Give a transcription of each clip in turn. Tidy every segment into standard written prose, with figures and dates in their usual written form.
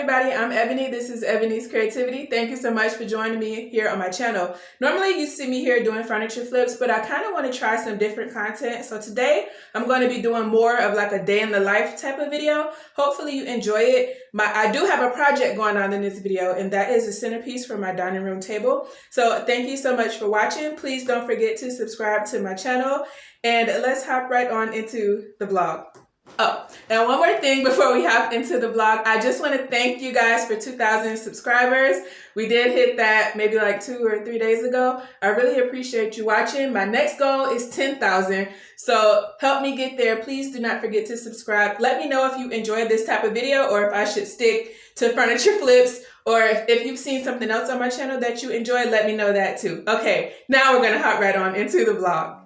everybody, I'm Ebony. This is Ebonee's Creativity. Thank you so much for joining me here on my channel. Normally you see me here doing furniture flips, but I kind of want to try some different content. So today I'm going to be doing more of like a day in the life type of video. Hopefully you enjoy it. I do have a project going on in this video, and that is a centerpiece for my dining room table. So thank you so much for watching. Please don't forget to subscribe to my channel, and let's hop right on into the vlog. Oh, and one more thing before we hop into the vlog, I just want to thank you guys for 2,000 subscribers. We did hit that maybe like 2 or 3 days ago. I really appreciate you watching. My next goal is 10,000. So help me get there. Please do not forget to subscribe. Let me know if you enjoyed this type of video or if I should stick to furniture flips, or if you've seen something else on my channel that you enjoyed, let me know that too. Okay, now we're going to hop right on into the vlog.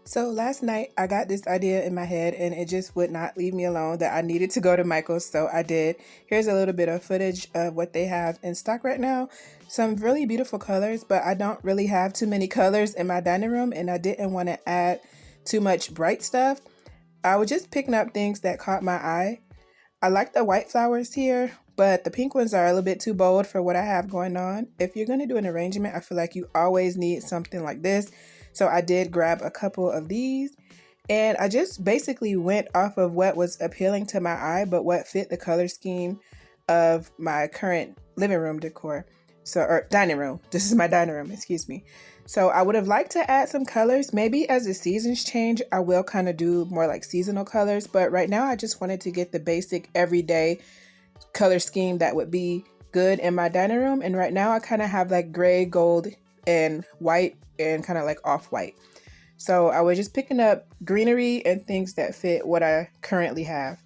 So last night I got this idea in my head and it just would not leave me alone that I needed to go to Michael's, so I did. Here's a little bit of footage of what they have in stock right now. Some really beautiful colors, but I don't really have too many colors in my dining room and I didn't want to add too much bright stuff. I was just picking up things that caught my eye. I like the white flowers here, but the pink ones are a little bit too bold for what I have going on. If you're going to do an arrangement, I feel like you always need something like this. So I did grab a couple of these and I just basically went off of what was appealing to my eye, but what fit the color scheme of my current living room decor. So, or dining room. This is my dining room, excuse me. So I would have liked to add some colors. Maybe as the seasons change, I will kind of do more like seasonal colors. But right now I just wanted to get the basic everyday color scheme that would be good in my dining room. And right now I kind of have like gray, gold, and white, and kind of like off-white. So I was just picking up greenery and things that fit what I currently have.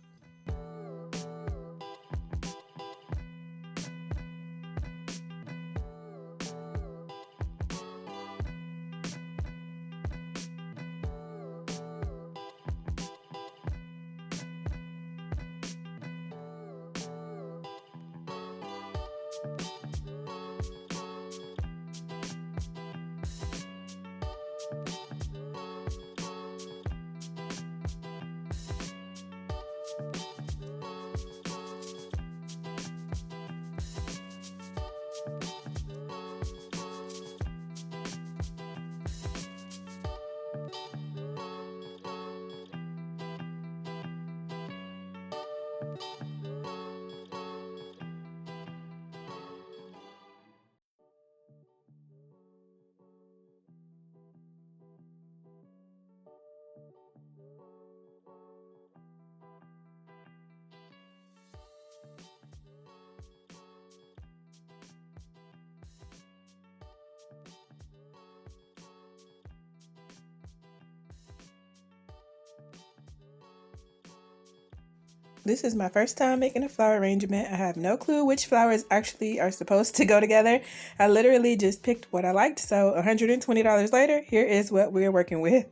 This is my first time making a flower arrangement. I have no clue which flowers actually are supposed to go together. I literally just picked what I liked. So $120 later, here is what we're working with.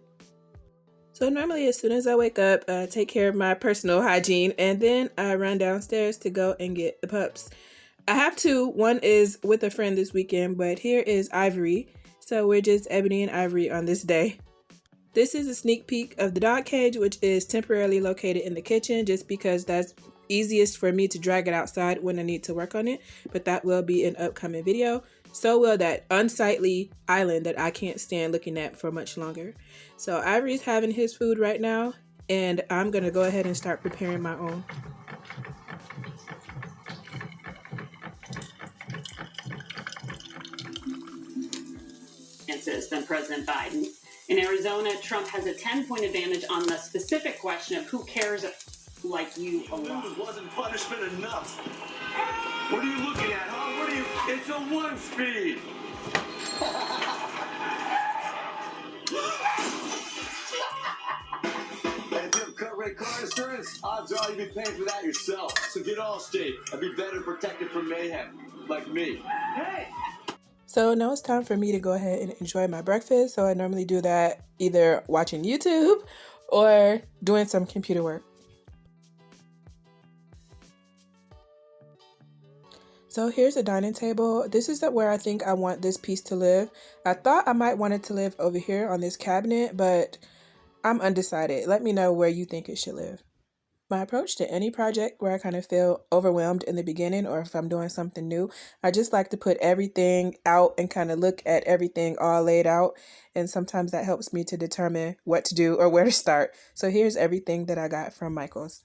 So normally as soon as I wake up, I take care of my personal hygiene and then I run downstairs to go and get the pups. I have two. One is with a friend this weekend, but here is Ivory. So we're just Ebony and Ivory on this day. This is a sneak peek of the dog cage, which is temporarily located in the kitchen just because that's easiest for me to drag it outside when I need to work on it. But that will be an upcoming video. So will that unsightly island that I can't stand looking at for much longer. So Ivory's having his food right now, and I'm going to go ahead and start preparing my own. Than President Biden. In Arizona, Trump has a 10-point advantage on the specific question of who cares like you a lot. Wasn't punishment enough? What are you looking at, huh? What are you? It's a 1-speed. And if you have cut rate car insurance, odds are you'd be paying for that yourself. So get Allstate and be better protected from mayhem, like me. Hey. So now it's time for me to go ahead and enjoy my breakfast. So I normally do that either watching YouTube or doing some computer work. So here's a dining table. This is where I think I want this piece to live. I thought I might want it to live over here on this cabinet, but I'm undecided. Let me know where you think it should live. My approach to any project where I kind of feel overwhelmed in the beginning, or if I'm doing something new, I just like to put everything out and kind of look at everything all laid out. And sometimes that helps me to determine what to do or where to start. So here's everything that I got from Michael's.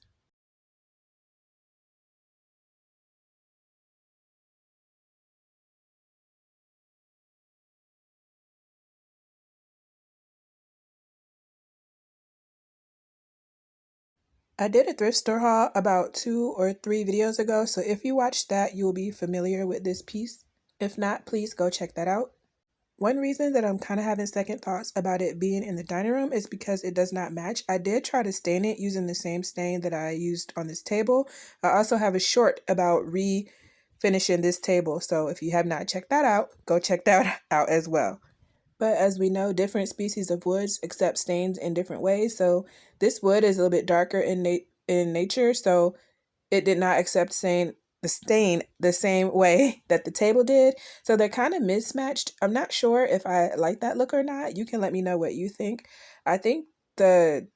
I did a thrift store haul about 2 or 3 videos ago, so if you watched that, you will be familiar with this piece. If not, please go check that out. One reason that I'm kind of having second thoughts about it being in the dining room is because it does not match. I did try to stain it using the same stain that I used on this table. I also have a short about refinishing this table, so if you have not checked that out, go check that out as well. But as we know, different species of woods accept stains in different ways. So this wood is a little bit darker in nature, so it did not accept the stain the same way that the table did. So they're kind of mismatched. I'm not sure if I like that look or not. You can let me know what you think. I think the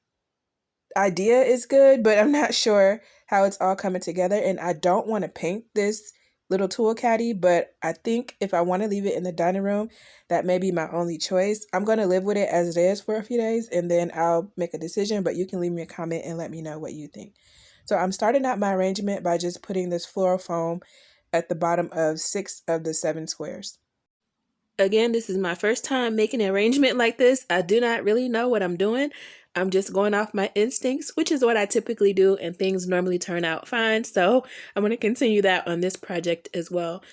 idea is good, but I'm not sure how it's all coming together. And I don't want to paint this little tool caddy, but I think if I want to leave it in the dining room, that may be my only choice. I'm going to live with it as it is for a few days, and then I'll make a decision, but you can leave me a comment and let me know what you think. So I'm starting out my arrangement by just putting this floral foam at the bottom of 6 of the 7 squares. Again, this is my first time making an arrangement like this. I do not really know what I'm doing. I'm just going off my instincts, which is what I typically do, and things normally turn out fine. So I'm going to continue that on this project as well.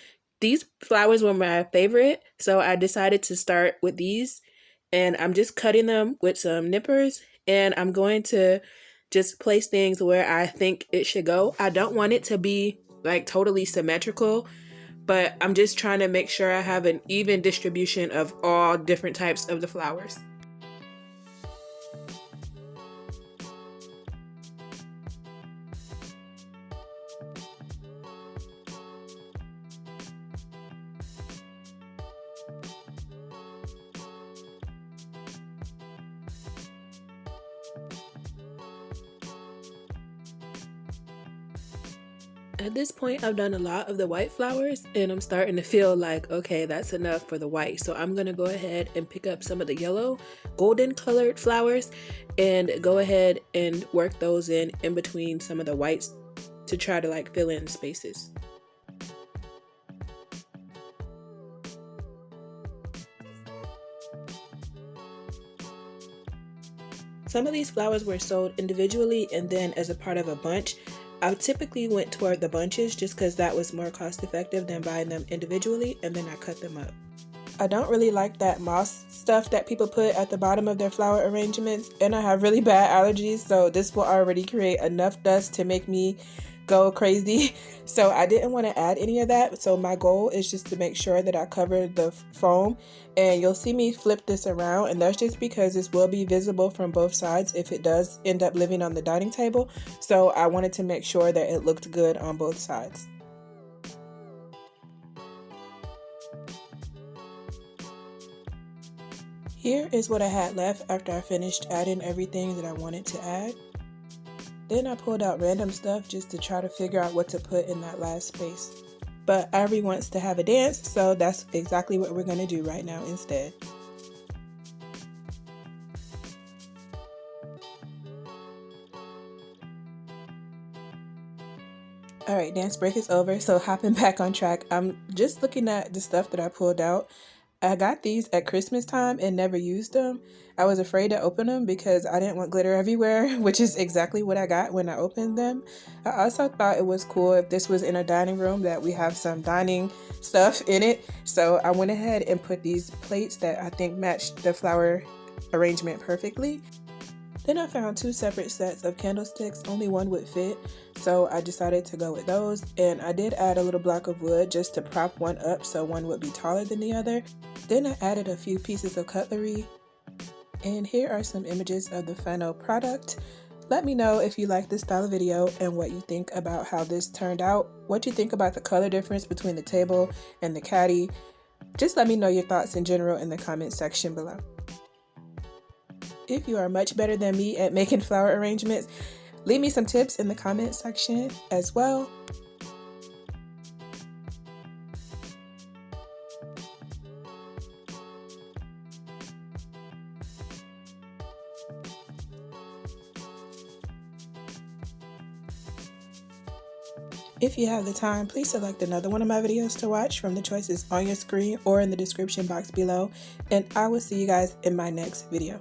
These flowers were my favorite, so I decided to start with these, and I'm just cutting them with some nippers, and I'm going to just place things where I think it should go. I don't want it to be like totally symmetrical, but I'm just trying to make sure I have an even distribution of all different types of the flowers. At this point, I've done a lot of the white flowers, and I'm starting to feel like, okay, that's enough for the white. So I'm gonna go ahead and pick up some of the yellow, golden colored flowers and go ahead and work those in between some of the whites to try to like fill in spaces. Some of these flowers were sold individually and then as a part of a bunch. I typically went toward the bunches just because that was more cost effective than buying them individually, and then I cut them up. I don't really like that moss stuff that people put at the bottom of their flower arrangements, and I have really bad allergies, so this will already create enough dust to make me go crazy. So I didn't want to add any of that. So my goal is just to make sure that I cover the foam, and you'll see me flip this around, and that's just because this will be visible from both sides if it does end up living on the dining table. So I wanted to make sure that it looked good on both sides. Here is what I had left after I finished adding everything that I wanted to add. Then I pulled out random stuff just to try to figure out what to put in that last space. But Ivory wants to have a dance, so that's exactly what we're going to do right now instead. Alright, dance break is over, so hopping back on track. I'm just looking at the stuff that I pulled out. I got these at Christmas time and never used them. I was afraid to open them because I didn't want glitter everywhere, which is exactly what I got when I opened them. I also thought it was cool if this was in a dining room that we have some dining stuff in it. So I went ahead and put these plates that I think matched the flower arrangement perfectly. Then I found 2 separate sets of candlesticks, only one would fit, so I decided to go with those, and I did add a little block of wood just to prop one up so one would be taller than the other. Then I added a few pieces of cutlery, and here are some images of the final product. Let me know if you like this style of video and what you think about how this turned out, what you think about the color difference between the table and the caddy. Just let me know your thoughts in general in the comment section below. If you are much better than me at making flower arrangements, leave me some tips in the comment section as well. If you have the time, please select another one of my videos to watch from the choices on your screen or in the description box below, and I will see you guys in my next video.